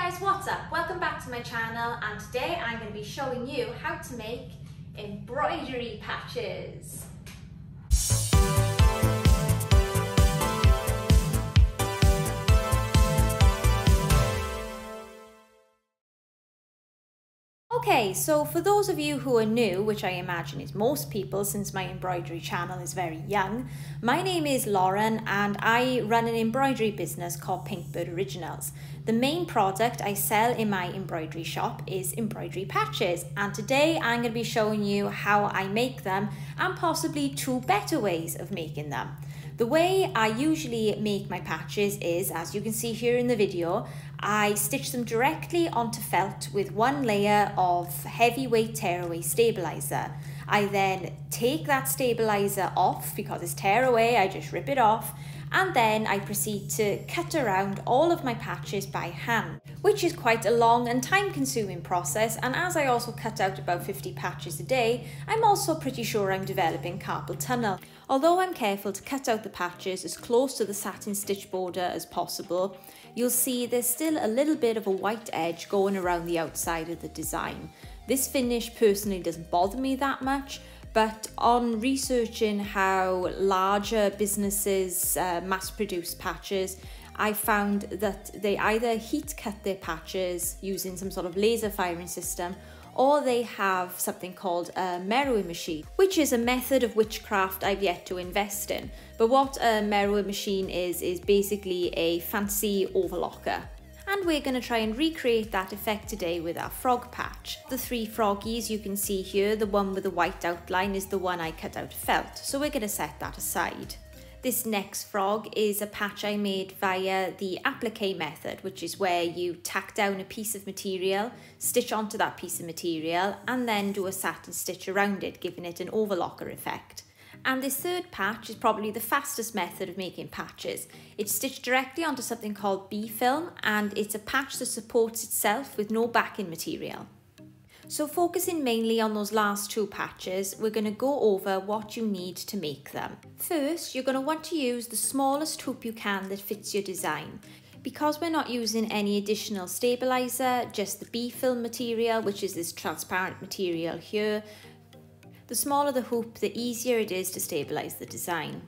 guys, what's up? Welcome back to my channel, and today I'm going to be showing you how to make embroidery patches. Okay, so for those of you who are new, which I imagine is most people since my embroidery channel is very young, my name is Lauren and I run an embroidery business called Pinkbird Originals. The main product I sell in my embroidery shop is embroidery patches, and today I'm going to be showing you how I make them and possibly two better ways of making them. The way I usually make my patches is, as you can see here in the video, I stitch them directly onto felt with one layer of heavyweight tearaway stabilizer. I then take that stabilizer off because it's tearaway, I just rip it off, and then I proceed to cut around all of my patches by hand, which is quite a long and time-consuming process, and as I also cut out about 50 patches a day, I'm also pretty sure I'm developing carpal tunnel. Although I'm careful to cut out the patches as close to the satin stitch border as possible, you'll see there's still a little bit of a white edge going around the outside of the design. This finish personally doesn't bother me that much, but on researching how larger businesses mass produce patches, I found that they either heat cut their patches using some sort of laser firing system, or they have something called a mirror machine, which is a method of witchcraft I've yet to invest in. But what a mirror machine is basically a fancy overlocker. And we're going to try and recreate that effect today with our frog patch. The three froggies you can see here, the one with the white outline is the one I cut out of felt, so we're going to set that aside. This next frog is a patch I made via the applique method, which is where you tack down a piece of material, stitch onto that piece of material, and then do a satin stitch around it, giving it an overlocker effect. And this third patch is probably the fastest method of making patches. It's stitched directly onto something called bee film, and it's a patch that supports itself with no backing material. So focusing mainly on those last two patches, we're going to go over what you need to make them. First, you're going to want to use the smallest hoop you can that fits your design. Because we're not using any additional stabilizer, just the bee film material, which is this transparent material here, the smaller the hoop, the easier it is to stabilize the design.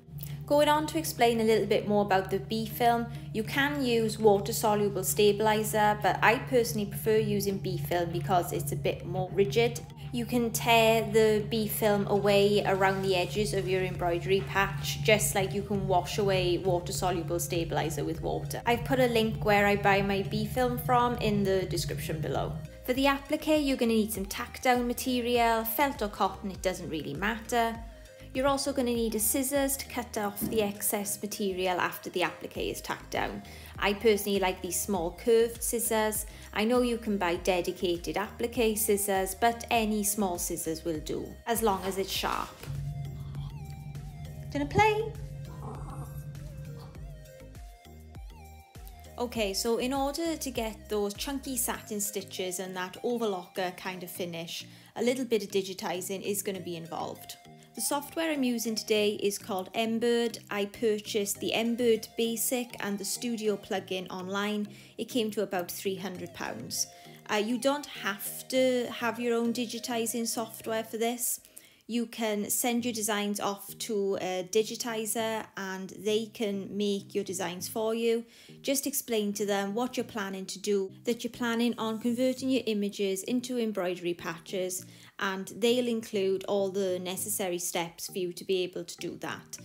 Going on to explain a little bit more about the bee film, you can use water-soluble stabilizer, but I personally prefer using bee film because it's a bit more rigid. You can tear the bee film away around the edges of your embroidery patch, just like you can wash away water-soluble stabilizer with water. I've put a link where I buy my bee film from in the description below. For the applique, you're going to need some tack down material, felt or cotton, it doesn't really matter. You're also going to need a scissors to cut off the excess material after the applique is tacked down. I personally like these small curved scissors. I know you can buy dedicated applique scissors, but any small scissors will do, as long as it's sharp. Gonna play? Okay, so in order to get those chunky satin stitches and that overlocker kind of finish, a little bit of digitizing is going to be involved. The software I'm using today is called Embroidery. I purchased the Embroidery Basic and the Studio plugin online. It came to about £300. You don't have to have your own digitizing software for this. You can send your designs off to a digitizer and they can make your designs for you. Just explain to them what you're planning to do, that you're planning on converting your images into embroidery patches, and they'll include all the necessary steps for you to be able to do that.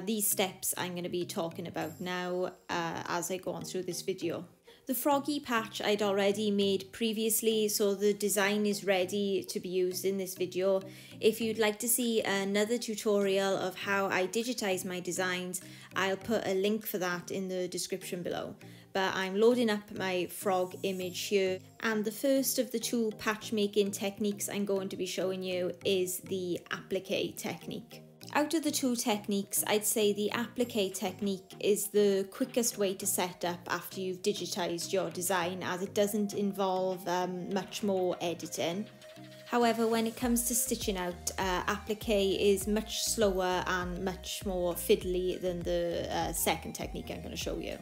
These steps I'm going to be talking about now as I go on through this video. The froggy patch I'd already made previously, so the design is ready to be used in this video. If you'd like to see another tutorial of how I digitize my designs, I'll put a link for that in the description below. But I'm loading up my frog image here, and the first of the two patch making techniques I'm going to be showing you is the applique technique. Out of the two techniques, I'd say the applique technique is the quickest way to set up after you've digitized your design, as it doesn't involve much more editing. However, when it comes to stitching out, applique is much slower and much more fiddly than the second technique I'm going to show you.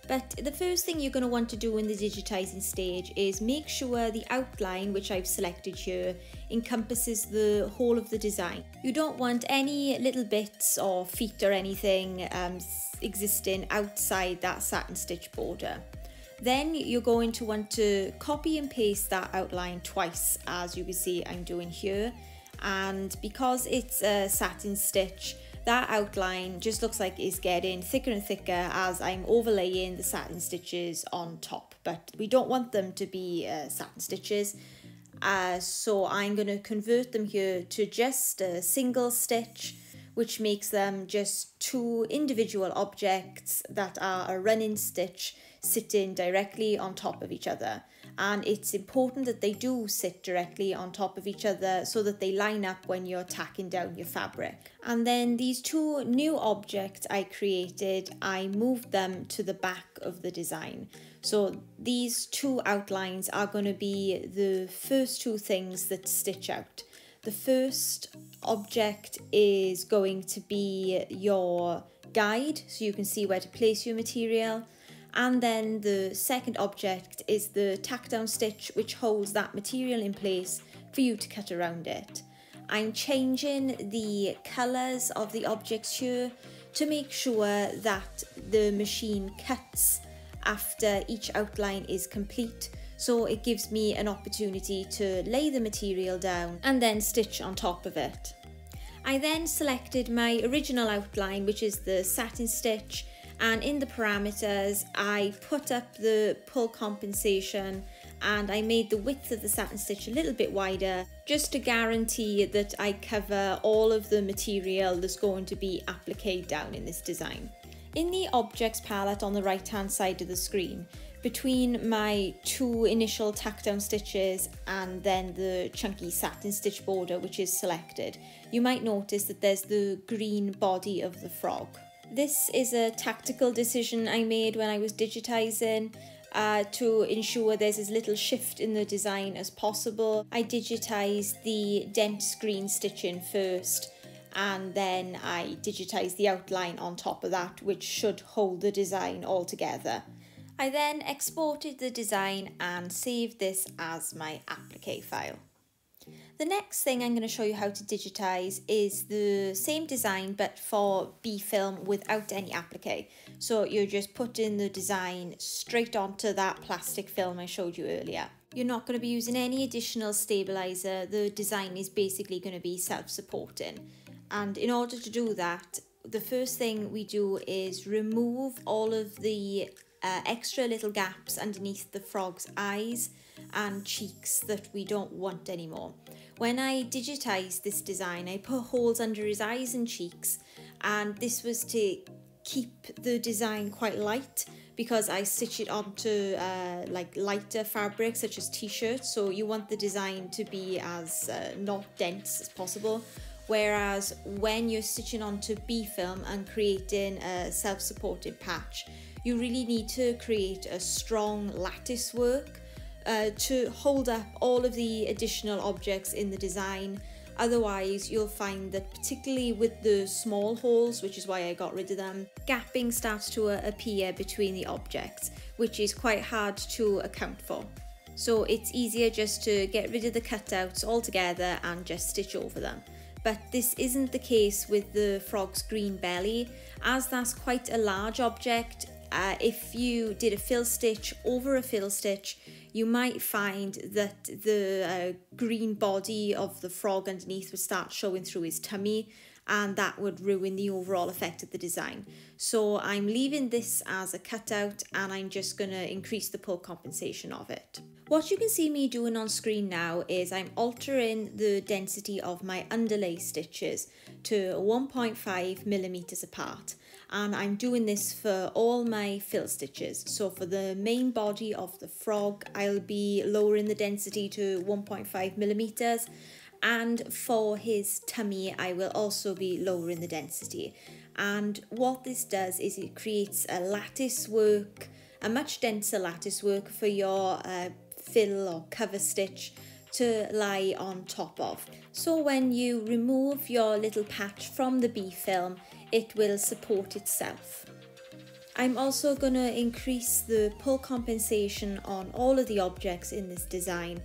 But the first thing you're going to want to do in the digitising stage is make sure the outline, which I've selected here, encompasses the whole of the design. You don't want any little bits or feet or anything existing outside that satin stitch border. Then you're going to want to copy and paste that outline twice, as you can see I'm doing here. And because it's a satin stitch, that outline just looks like it's getting thicker and thicker as I'm overlaying the satin stitches on top, but we don't want them to be satin stitches. So I'm going to convert them here to just a single stitch, which makes them just two individual objects that are a running stitch sitting directly on top of each other. And it's important that they do sit directly on top of each other so that they line up when you're tacking down your fabric. And then these two new objects I created, I moved them to the back of the design. So these two outlines are going to be the first two things that stitch out. The first object is going to be your guide, so you can see where to place your material. And then the second object is the tack down stitch, which holds that material in place for you to cut around it. I'm changing the colours of the objects here to make sure that the machine cuts after each outline is complete, so it gives me an opportunity to lay the material down and then stitch on top of it. I then selected my original outline, which is the satin stitch, and in the parameters I put up the pull compensation and I made the width of the satin stitch a little bit wider, just to guarantee that I cover all of the material that's going to be appliqued down in this design. In the objects palette on the right hand side of the screen, between my two initial tack down stitches and then the chunky satin stitch border which is selected, you might notice that there's the green body of the frog. This is a tactical decision I made when I was digitising to ensure there's as little shift in the design as possible. I digitised the dense green stitching first, and then I digitised the outline on top of that, which should hold the design all together. I then exported the design and saved this as my applique file. The next thing I'm going to show you how to digitise is the same design but for B-film without any applique. So you're just putting the design straight onto that plastic film I showed you earlier. You're not going to be using any additional stabiliser. The design is basically going to be self-supporting. And in order to do that, the first thing we do is remove all of the extra little gaps underneath the frog's eyes and cheeks that we don't want anymore. When I digitised this design, I put holes under his eyes and cheeks, and this was to keep the design quite light because I stitch it onto like lighter fabric such as t-shirts, so you want the design to be as not dense as possible. Whereas when you're stitching onto B-film and creating a self-supported patch, you really need to create a strong lattice work to hold up all of the additional objects in the design. Otherwise, you'll find that particularly with the small holes, which is why I got rid of them, gapping starts to appear between the objects, which is quite hard to account for. So it's easier just to get rid of the cutouts altogether and just stitch over them. But this isn't the case with the frog's green belly, as that's quite a large object. If you did a fill stitch over a fill stitch, you might find that the green body of the frog underneath would start showing through his tummy, and that would ruin the overall effect of the design. So I'm leaving this as a cutout, and I'm just going to increase the pull compensation of it. What you can see me doing on screen now is I'm altering the density of my underlay stitches to 1.5mm apart. And I'm doing this for all my fill stitches. So for the main body of the frog, I'll be lowering the density to 1.5mm, and for his tummy I will also be lowering the density. And what this does is it creates a lattice work, a much denser lattice work for your fill or cover stitch to lie on top of. So when you remove your little patch from the B-film, it will support itself. I'm also going to increase the pull compensation on all of the objects in this design,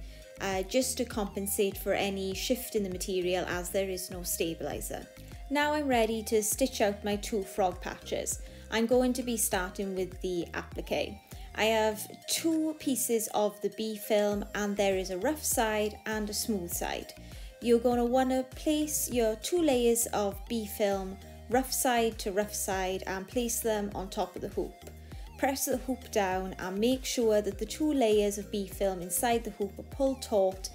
just to compensate for any shift in the material as there is no stabilizer. Now I'm ready to stitch out my 2 frog patches. I'm going to be starting with the applique. I have 2 pieces of the B film, and there is a rough side and a smooth side. You're going to want to place your 2 layers of B film rough side to rough side and place them on top of the hoop. Press the hoop down and make sure that the 2 layers of B film inside the hoop are pulled taut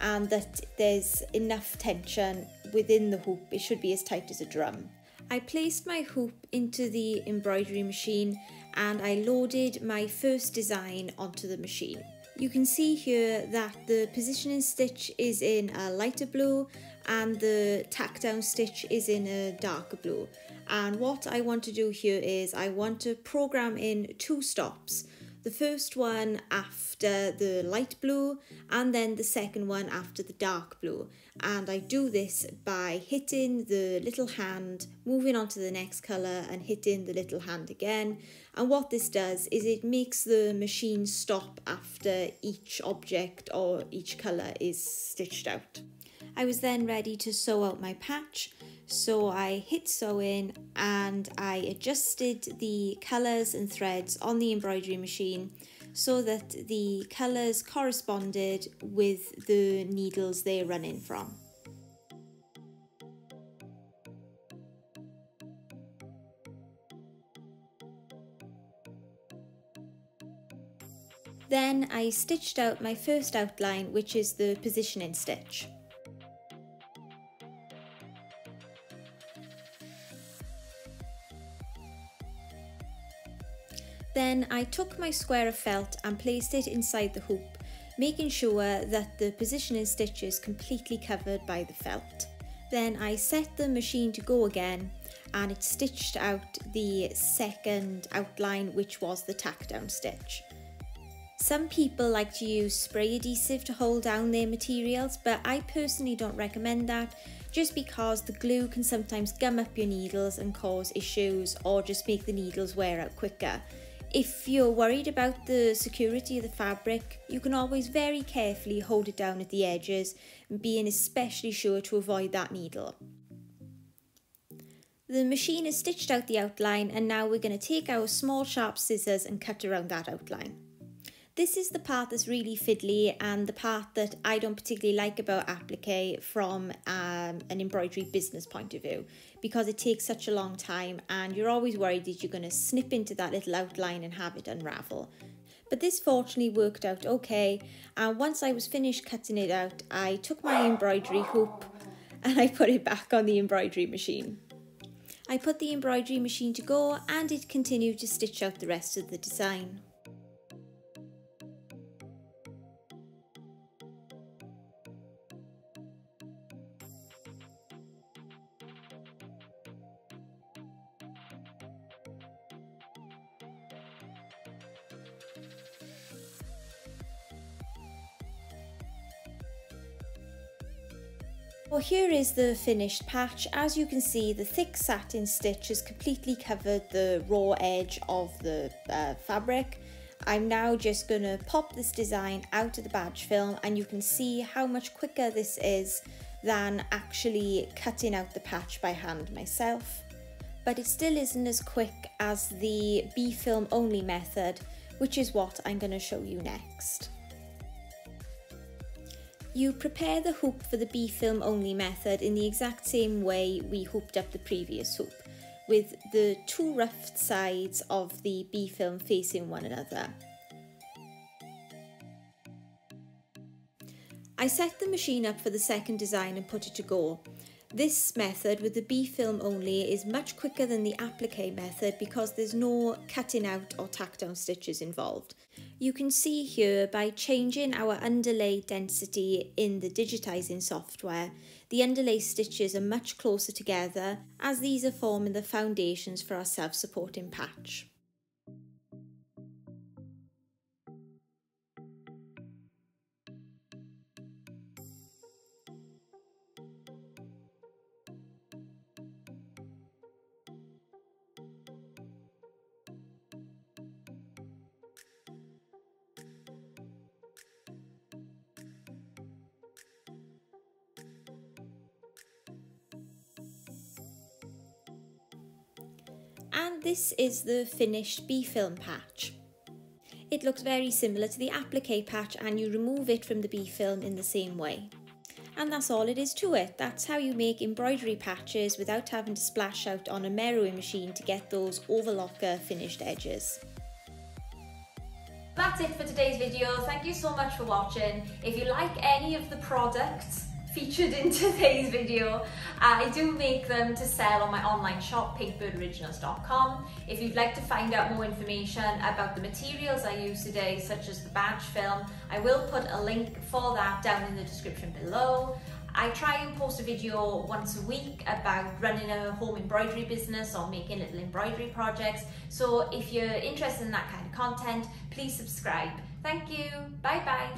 and that there's enough tension within the hoop. It should be as tight as a drum. I placed my hoop into the embroidery machine and I loaded my first design onto the machine. You can see here that the positioning stitch is in a lighter blue and the tack down stitch is in a darker blue. And what I want to do here is I want to program in 2 stops. The first one after the light blue and then the second one after the dark blue. And I do this by hitting the little hand, moving on to the next colour and hitting the little hand again. And what this does is it makes the machine stop after each object or each colour is stitched out. I was then ready to sew out my patch, so I hit sew in and I adjusted the colours and threads on the embroidery machine so that the colours corresponded with the needles they're running from. Then I stitched out my first outline, which is the positioning stitch. Then I took my square of felt and placed it inside the hoop, making sure that the positioning stitch is completely covered by the felt. Then I set the machine to go again and it stitched out the second outline, which was the tack down stitch. Some people like to use spray adhesive to hold down their materials, but I personally don't recommend that, just because the glue can sometimes gum up your needles and cause issues or just make the needles wear out quicker. If you're worried about the security of the fabric, you can always very carefully hold it down at the edges, being especially sure to avoid that needle. The machine has stitched out the outline and now we're going to take our small sharp scissors and cut around that outline. This is the part that's really fiddly and the part that I don't particularly like about applique from an embroidery business point of view, because it takes such a long time and you're always worried that you're going to snip into that little outline and have it unravel. But this fortunately worked out okay, and once I was finished cutting it out, I took my embroidery hoop and I put it back on the embroidery machine. I put the embroidery machine to go and it continued to stitch out the rest of the design. Well, here is the finished patch. As you can see, the thick satin stitch has completely covered the raw edge of the fabric. I'm now just going to pop this design out of the badge film and you can see how much quicker this is than actually cutting out the patch by hand myself. But it still isn't as quick as the B film only method, which is what I'm going to show you next. You prepare the hoop for the B film only method in the exact same way we hooped up the previous hoop, with the 2 rough sides of the B film facing one another. I set the machine up for the second design and put it to go. This method with the B film only is much quicker than the applique method because there's no cutting out or tack down stitches involved. You can see here by changing our underlay density in the Digitising software, the underlay stitches are much closer together as these are forming the foundations for our self-supporting patch. And this is the finished B-film patch. It looks very similar to the applique patch, and you remove it from the B-film in the same way. And that's all it is to it. That's how you make embroidery patches without having to splash out on a mirroring machine to get those overlocker finished edges. That's it for today's video. Thank you so much for watching. If you like any of the products featured in today's video, I do make them to sell on my online shop, pinkbirdoriginals.com. If you'd like to find out more information about the materials I use today, such as the badge film, I will put a link for that down in the description below. I try and post a video once a week about running a home embroidery business or making little embroidery projects. So if you're interested in that kind of content, please subscribe. Thank you. Bye bye.